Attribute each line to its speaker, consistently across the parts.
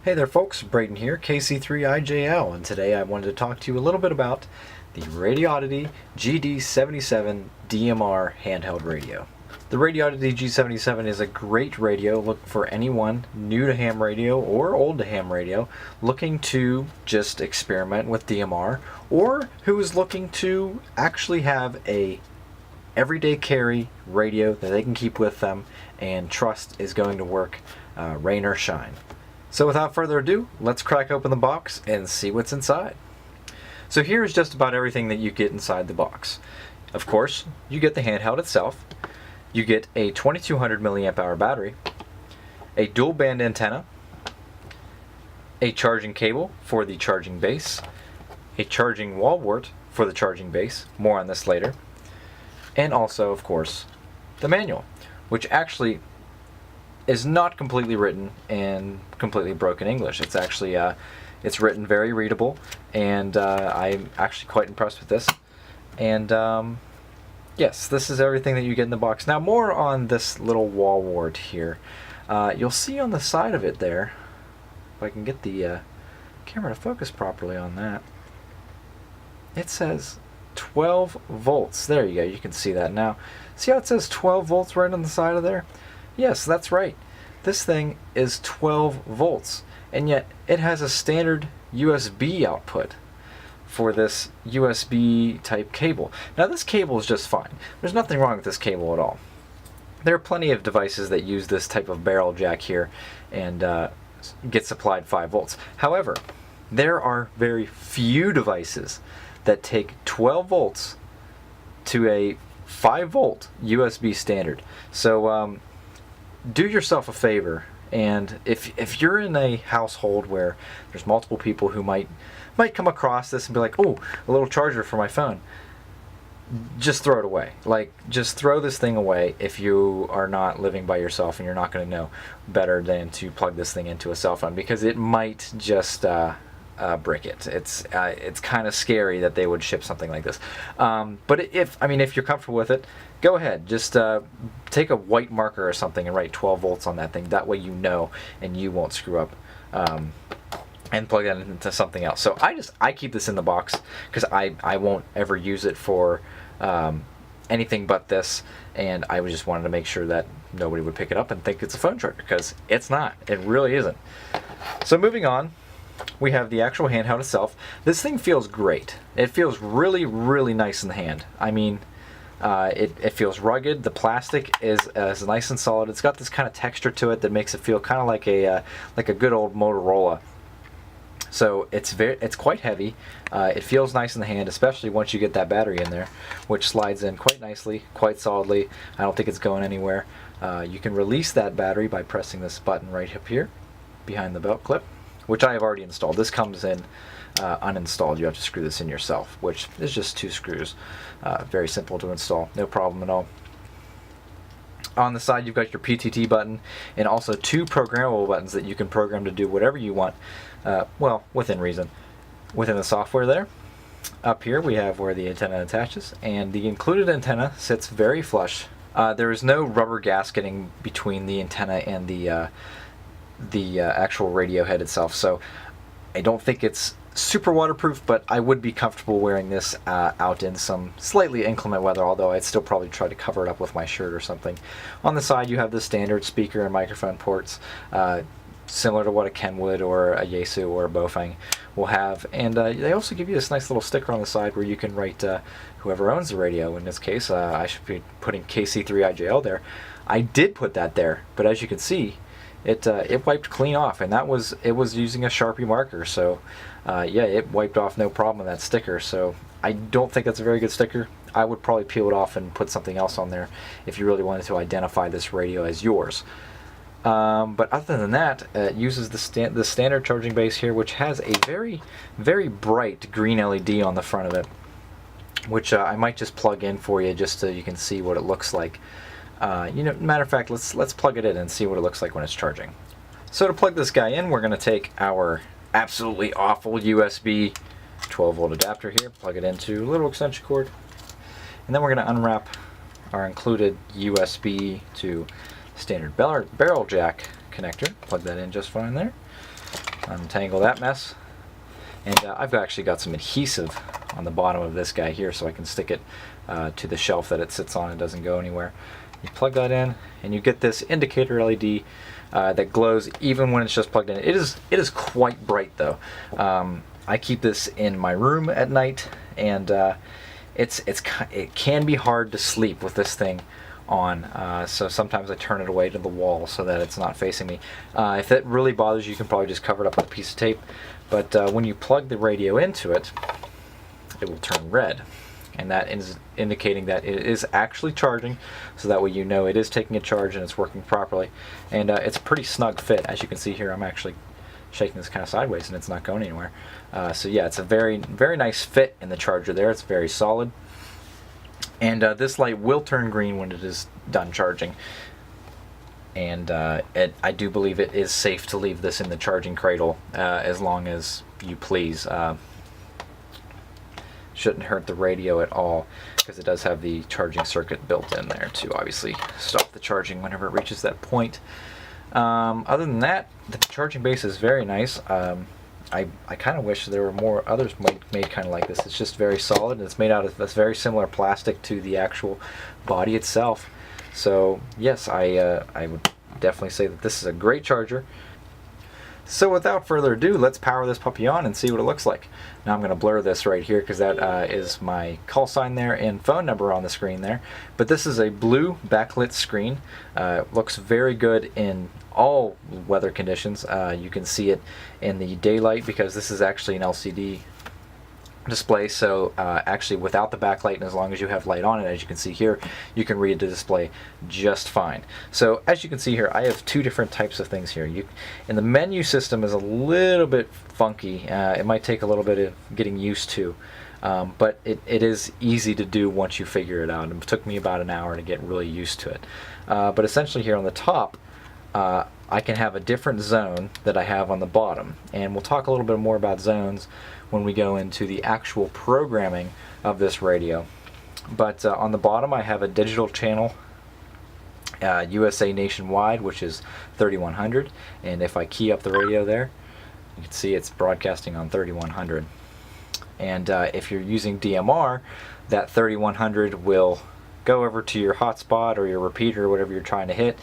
Speaker 1: Hey there folks, Braden here, KC3IJL, and today I wanted to talk to you a little bit about the Radioddity GD-77 DMR handheld radio. The Radioddity G77 is a great radio look for anyone new to ham radio or old to ham radio looking to just experiment with DMR, or who is looking to actually have a everyday carry radio that they can keep with them and trust is going to work rain or shine. So without further ado, let's crack open the box and see what's inside. So here's just about everything that you get inside the box. Of course, you get the handheld itself, you get a 2200 milliamp hour battery, a dual band antenna, a charging cable for the charging base, a charging wall wart for the charging base, more on this later, and also, of course, the manual, which actually is not completely written in completely broken English. It's actually it's written very readable, and I'm actually quite impressed with this. And yes, this is everything that you get in the box. Now, more on this little wall wart here. You'll see on the side of it there, if I can get the camera to focus properly on that, it says 12 volts. There you go, you can see that now. See how it says 12 volts right on the side of there? Yes, that's right. This thing is 12 volts, and yet it has a standard USB output for this USB type cable. Now this cable is just fine. There's nothing wrong with this cable at all. There are plenty of devices that use this type of barrel jack here and get supplied 5 volts. However, there are very few devices that take 12 volts to a 5 volt USB standard. So do yourself a favor, and if you're in a household where there's multiple people who might come across this and be like, oh, a little charger for my phone, just throw it away. Like, just throw this thing away if you are not living by yourself and you're not going to know better than to plug this thing into a cell phone, because it might just brick it. It's kind of scary that they would ship something like this. But if you're comfortable with it, go ahead. Just take a white marker or something and write 12 volts on that thing. That way you know, and you won't screw up. And plug that into something else. So I keep this in the box because I won't ever use it for anything but this, and I just wanted to make sure that nobody would pick it up and think it's a phone charger, because it's not. It really isn't. So moving on, we have the actual handheld itself. This thing feels great. It feels really, really nice in the hand. I mean, it feels rugged. The plastic is nice and solid. It's got this kind of texture to it that makes it feel kind of like a good old Motorola. So it's quite heavy. It feels nice in the hand, especially once you get that battery in there, which slides in quite nicely, quite solidly. I don't think it's going anywhere. You can release that battery by pressing this button right up here behind the belt clip, which I have already installed. This comes in uninstalled. You have to screw this in yourself, which is just 2 screws. Very simple to install, no problem at all. On the side, you've got your PTT button and also 2 programmable buttons that you can program to do whatever you want, well, within reason, within the software there. Up here we have where the antenna attaches, and the included antenna sits very flush. There is no rubber gasketing between the antenna and the actual radio head itself, so I don't think it's super waterproof, but I would be comfortable wearing this out in some slightly inclement weather, although I'd still probably try to cover it up with my shirt or something. On the side you have the standard speaker and microphone ports, similar to what a Kenwood or a Yaesu or a Bofang will have, and they also give you this nice little sticker on the side where you can write whoever owns the radio. In this case, I should be putting KC3IJL there. I did put that there, but as you can see, it wiped clean off, and it was using a Sharpie marker, so yeah, it wiped off no problem, that sticker. So I don't think that's a very good sticker. I would probably peel it off and put something else on there if you really wanted to identify this radio as yours. But other than that, it uses the standard charging base here, which has a very, very bright green LED on the front of it, which I might just plug in for you just so you can see what it looks like. Matter of fact, let's plug it in and see what it looks like when it's charging. So to plug this guy in, we're going to take our absolutely awful USB 12 volt adapter here, plug it into a little extension cord, and then we're going to unwrap our included USB to standard barrel jack connector, plug that in just fine there. untangle that mess. And I've actually got some adhesive on the bottom of this guy here so I can stick it to the shelf that it sits on and doesn't go anywhere. You plug that in and you get this indicator LED that glows even when it's just plugged in. It is quite bright though. I keep this in my room at night, and it can be hard to sleep with this thing on, so sometimes I turn it away to the wall so that it's not facing me. If that really bothers you, you can probably just cover it up with a piece of tape, but when you plug the radio into it, it will turn red, and that is indicating that it is actually charging, so that way you know it is taking a charge and it's working properly. And it's a pretty snug fit. As you can see here, I'm actually shaking this kind of sideways and it's not going anywhere. So yeah, it's a very nice fit in the charger there. It's very solid. And this light will turn green when it is done charging. And I do believe it is safe to leave this in the charging cradle as long as you please. Shouldn't hurt the radio at all, because it does have the charging circuit built in there to obviously stop the charging whenever it reaches that point. Other than that, the charging base is very nice. I kind of wish there were more others made kind of like this. It's just very solid, and it's made out of this very similar plastic to the actual body itself. So yes, I would definitely say that this is a great charger. So without further ado, let's power this puppy on and see what it looks like. Now I'm going to blur this right here because that is my call sign there and phone number on the screen there. But this is a blue backlit screen. Looks very good in all weather conditions. You can see it in the daylight because this is actually an LCD display, so actually without the backlight, and as long as you have light on it, as you can see here, you can read the display just fine. So as you can see here, I have two different types of things here. And the menu system is a little bit funky. It might take a little bit of getting used to, but it is easy to do once you figure it out. It took me about an hour to get really used to it. But essentially here on the top, I can have a different zone that I have on the bottom, and we'll talk a little bit more about zones when we go into the actual programming of this radio. But on the bottom I have a digital channel, USA nationwide, which is 3100, and if I key up the radio there, you can see it's broadcasting on 3100. And if you're using DMR, that 3100 will go over to your hotspot or your repeater, whatever you're trying to hit,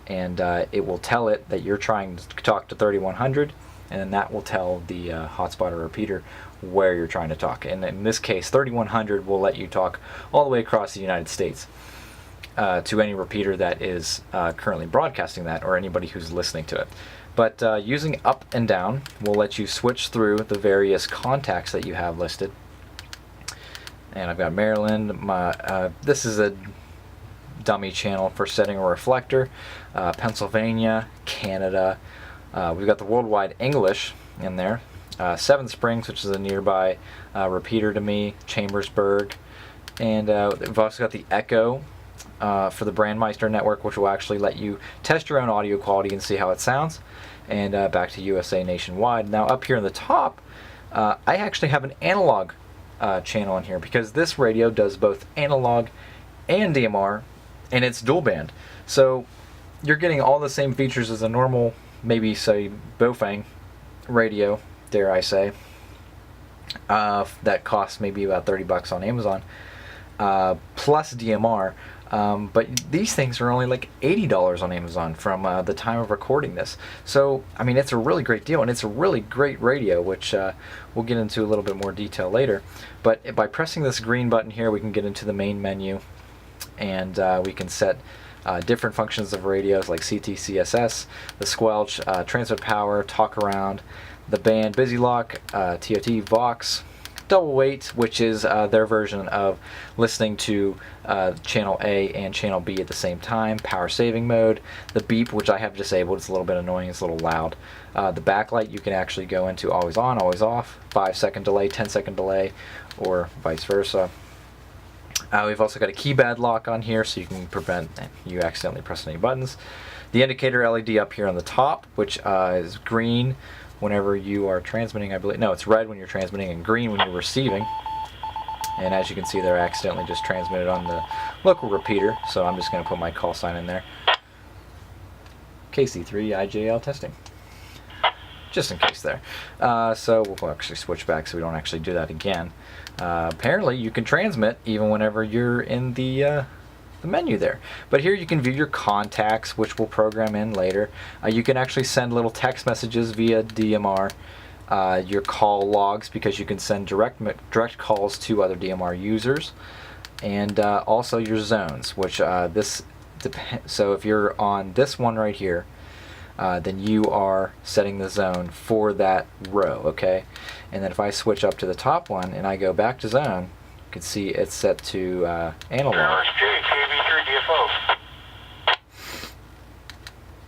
Speaker 1: and it will tell it that you're trying to talk to 3100, and then that will tell the hotspot or repeater where you're trying to talk. And in this case, 3100 will let you talk all the way across the United States to any repeater that is currently broadcasting that, or anybody who's listening to it. But using up and down will let you switch through the various contacts that you have listed. And I've got Maryland. This is a dummy channel for setting a reflector. Pennsylvania, Canada. We've got the worldwide English in there. Seven Springs, which is a nearby repeater to me. Chambersburg. And we've also got the Echo for the Brandmeister network, which will actually let you test your own audio quality and see how it sounds. And back to USA nationwide. Now up here in the top, I actually have an analog channel in here, because this radio does both analog and DMR, and it's dual band. So you're getting all the same features as a normal, maybe say Bofang radio, dare I say, that costs maybe about 30 bucks on Amazon, plus DMR. But these things are only like $80 on Amazon from the time of recording this. So, I mean, it's a really great deal, and it's a really great radio, which we'll get into a little bit more detail later. But by pressing this green button here, we can get into the main menu, and we can set different functions of radios like CT, CSS, the squelch, transmit power, talk around, the band, busy lock, TOT, Vox, double wait, which is their version of listening to channel A and channel B at the same time, power saving mode, the beep, which I have disabled. It's a little bit annoying, it's a little loud. The backlight you can actually go into always on, always off, 5-second delay, 10-second delay, or vice versa. We've also got a keypad lock on here, so you can prevent you accidentally pressing any buttons. The indicator LED up here on the top, which is green whenever you are transmitting, I believe. No, it's red when you're transmitting and green when you're receiving. And as you can see, they're accidentally just transmitted on the local repeater, so I'm just going to put my call sign in there. KC3 IJL testing. just in case there. So we'll actually switch back so we don't actually do that again. Apparently you can transmit even whenever you're in the menu there. But here you can view your contacts, which we'll program in later. You can actually send little text messages via DMR. Your call logs, because you can send direct calls to other DMR users. And also your zones, which so if you're on this one right here, then you are setting the zone for that row, okay? And then if I switch up to the top one and I go back to zone, you can see it's set to analog.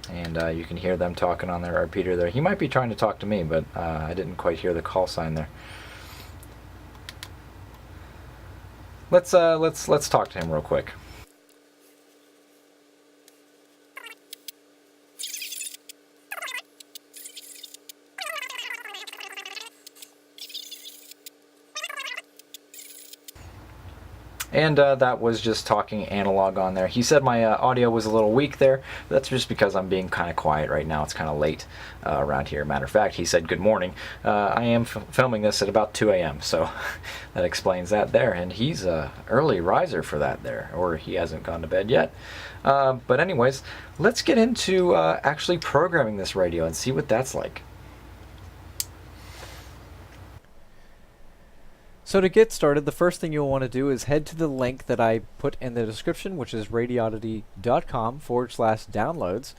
Speaker 1: And you can hear them talking on their repeater there. He might be trying to talk to me, but I didn't quite hear the call sign there. Let's talk to him real quick. And that was just talking analog on there. He said my audio was a little weak there. That's just because I'm being kind of quiet right now. It's kind of late around here. Matter of fact, he said good morning. I am filming this at about 2 a.m. So that explains that there. And he's an early riser for that there, or he hasn't gone to bed yet. But anyways, let's get into actually programming this radio and see what that's like. So to get started, the first thing you'll want to do is head to the link that I put in the description, which is radioddity.com/downloads,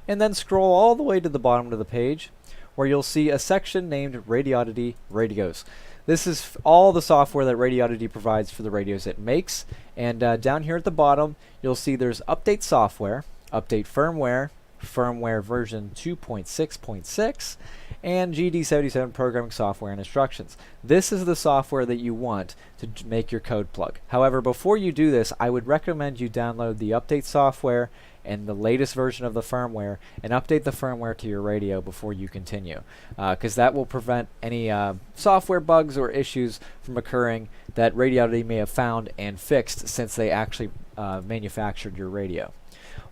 Speaker 1: and then scroll all the way to the bottom of the page where you'll see a section named Radioddity Radios. This is all the software that Radioddity provides for the radios it makes, and down here at the bottom you'll see there's update software, update firmware, firmware version 2.6.6, and GD-77 programming software and instructions. This is the software that you want to make your code plug. However, before you do this, I would recommend you download the update software and the latest version of the firmware and update the firmware to your radio before you continue, because that will prevent any software bugs or issues from occurring that Radioddity may have found and fixed since they actually manufactured your radio.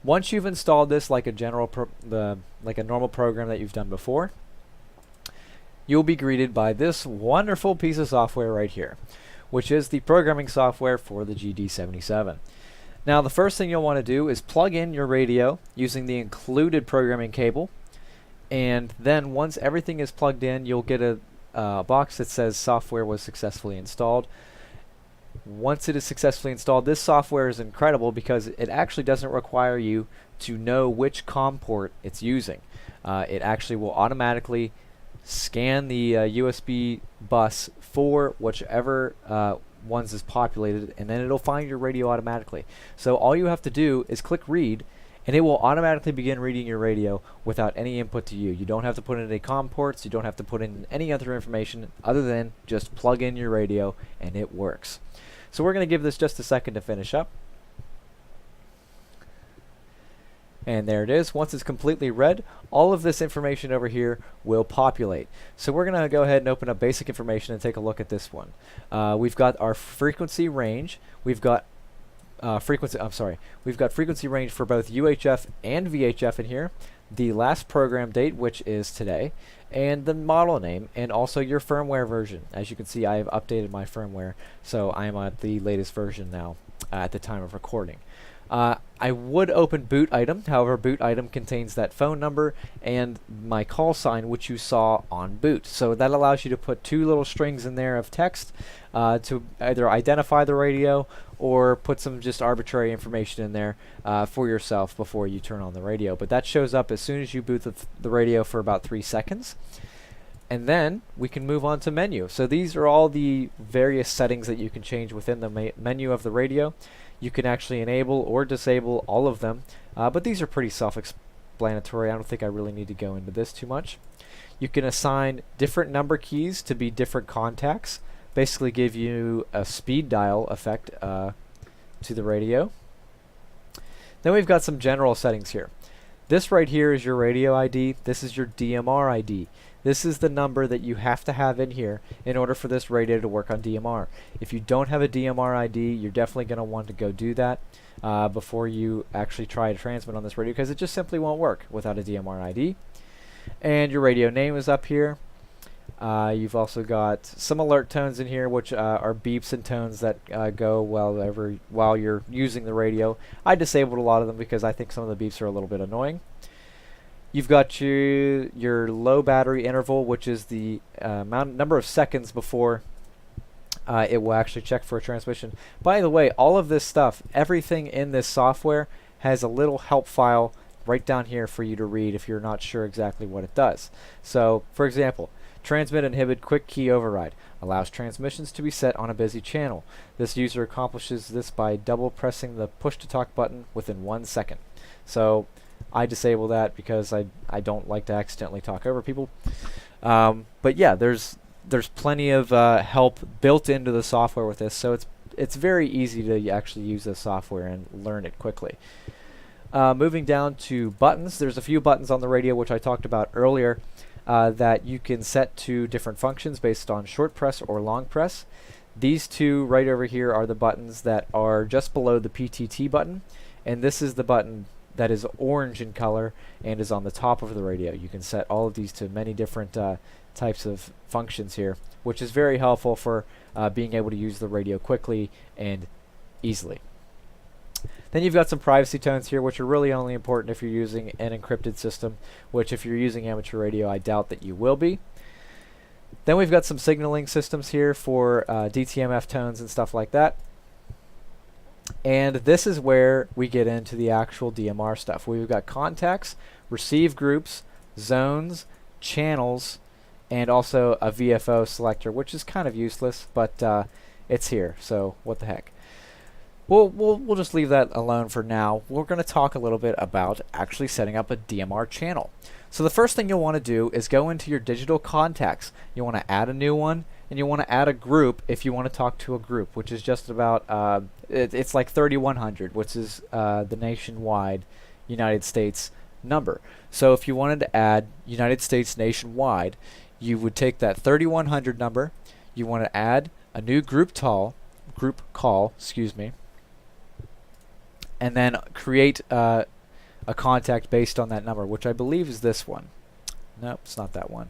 Speaker 1: Once you've installed this like a normal program that you've done before, you'll be greeted by this wonderful piece of software right here, which is the programming software for the GD-77. Now the first thing you'll want to do is plug in your radio using the included programming cable, and then once everything is plugged in, you'll get a box that says software was successfully installed. Once it is successfully installed, this software is incredible because it actually doesn't require you to know which COM port it's using. It actually will automatically scan the USB bus for whichever ones is populated, and then it'll find your radio automatically. So all you have to do is click read, and it will automatically begin reading your radio without any input to you. You don't have to put in any COM ports, you don't have to put in any other information other than just plug in your radio and it works. So we're going to give this just a second to finish up. And there it is. Once it's completely read, all of this information over here will populate. So we're going to go ahead and open up basic information and take a look at this one. We've got our frequency range. We've got We've got frequency range for both UHF and VHF in here. The last program date, which is today, and the model name, and also your firmware version. As you can see, I have updated my firmware, so I am at the latest version now at the time of recording. I would open boot item, however boot item contains that phone number and my call sign which you saw on boot. So that allows you to put two little strings in there of text to either identify the radio or put some just arbitrary information in there for yourself before you turn on the radio. But that shows up as soon as you boot the radio for about 3 seconds. And then we can move on to menu. So these are all the various settings that you can change within the menu of the radio. You can actually enable or disable all of them, but these are pretty self-explanatory. I don't think I really need to go into this too much. You can assign different number keys to be different contacts, basically give you a speed dial effect to the radio. Then we've got some general settings here. This right here is your radio ID. This is your DMR ID. This is the number that you have to have in here in order for this radio to work on DMR. If you don't have a DMR ID, you're definitely going to want to go do that before you actually try to transmit on this radio, because it just simply won't work without a DMR ID.
Speaker 2: And your radio name is up here. You've also got some alert tones in here, which are beeps and tones that go while you're using the radio. I disabled a lot of them because I think some of the beeps are a little bit annoying. You've got your low battery interval, which is the number of seconds before it will actually check for a transmission. By the way, all of this stuff, everything in this software has a little help file right down here for you to read if you're not sure exactly what it does. So, for example, transmit inhibit quick key override allows transmissions to be set on a busy channel. This user accomplishes this by double pressing the push to talk button within 1 second. So I disable that because I don't like to accidentally talk over people. But yeah, there's plenty of help built into the software with this, so it's very easy to actually use this software and learn it quickly. Moving down to buttons, there's a few buttons on the radio which I talked about earlier that you can set to different functions based on short press or long press. These two right over here are the buttons that are just below the PTT button, and this is the button that is orange in color and is on the top of the radio. You can set all of these to many different types of functions here, which is very helpful for being able to use the radio quickly and easily. Then you've got some privacy tones here, which are really only important if you're using an encrypted system, which if you're using amateur radio, I doubt that you will be. Then we've got some signaling systems here for DTMF tones and stuff like that. And this is where we get into the actual DMR stuff. We've got contacts, receive groups, zones, channels, and also a VFO selector, which is kind of useless, but it's here, so what the heck. We'll just leave that alone for now. We're going to talk a little bit about actually setting up a DMR channel. So the first thing you'll want to do is go into your digital contacts. You want to add a new one, and you want to add a group if you want to talk to a group, which is just about, it's like 3100, which is the nationwide United States number. So if you wanted to add United States nationwide, you would take that 3100 number, you want to add a new group call, excuse me, and then create a contact based on that number, which I believe is this one. Nope, it's not that one.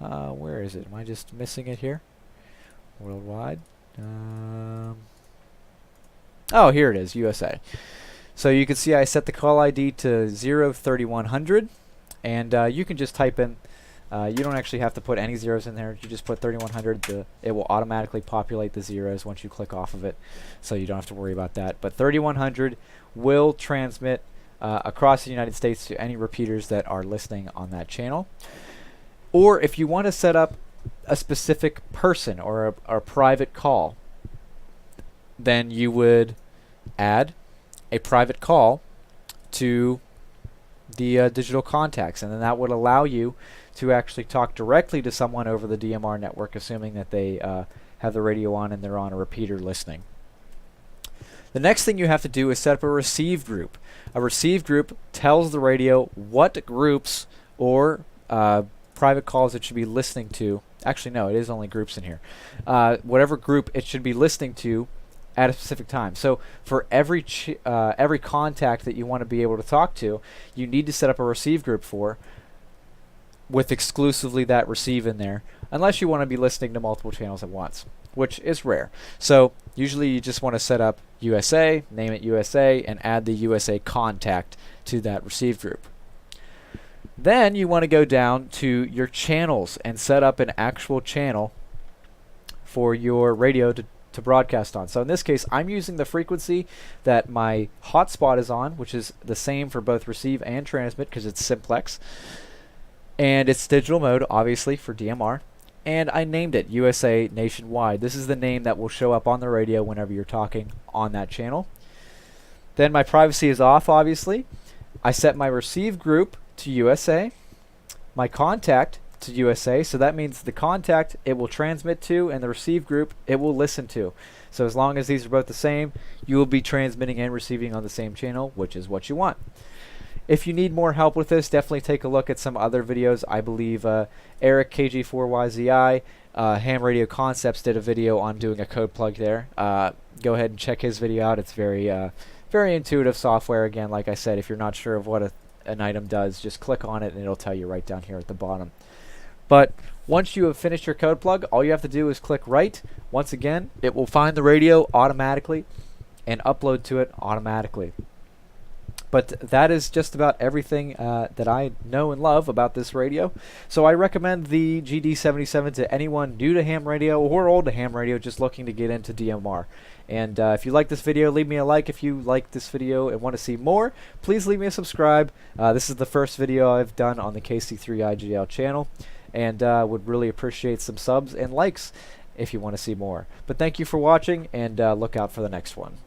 Speaker 2: Where is it? Am I just missing it here? Worldwide. Oh, here it is, USA. So you can see I set the call ID to 03100, and you can just type in, you don't actually have to put any zeros in there, you just put 3100, it will automatically populate the zeros once you click off of it, so you don't have to worry about that. But 3100 will transmit across the United States to any repeaters that are listening on that channel. Or if you want to set up a specific person or a private call, then you would add a private call to the digital contacts, and then that would allow you to actually talk directly to someone over the DMR network, assuming that they have the radio on and they're on a repeater listening. The next thing you have to do is set up a receive group. A receive group tells the radio what groups or private calls it should be listening to. Actually, no, it is only groups in here. Whatever group it should be listening to at a specific time. So for every contact that you want to be able to talk to, you need to set up a receive group for, with exclusively that receive in there, unless you want to be listening to multiple channels at once, which is rare. So usually you just want to set up USA, name it USA, and add the USA contact to that receive group. Then you want to go down to your channels and set up an actual channel for your radio to broadcast on. So in this case, I'm using the frequency that my hotspot is on, which is the same for both receive and transmit because it's simplex. And it's digital mode, obviously, for DMR. And I named it USA Nationwide. This is the name that will show up on the radio whenever you're talking on that channel. Then my privacy is off, obviously. I set my receive group to USA, my contact to USA, so that means the contact it will transmit to and the receive group it will listen to. So as long as these are both the same, you will be transmitting and receiving on the same channel, which is what you want. If you need more help with this, definitely take a look at some other videos. I believe Eric KG4YZI, Ham Radio Concepts, did a video on doing a code plug there. Go ahead and check his video out. It's very intuitive software. Again, like I said, if you're not sure of what an item does, just click on it and it'll tell you right down here at the bottom. But once you have finished your code plug, all you have to do is click write. Once again, it will find the radio automatically and upload to it automatically. But that is just about everything that I know and love about this radio. So I recommend the GD-77 to anyone new to ham radio or old to ham radio just looking to get into DMR. And if you like this video, leave me a like. If you like this video and want to see more, please leave me a subscribe. This is the first video I've done on the KC3IGL channel, and would really appreciate some subs and likes if you want to see more. But thank you for watching, and look out for the next one.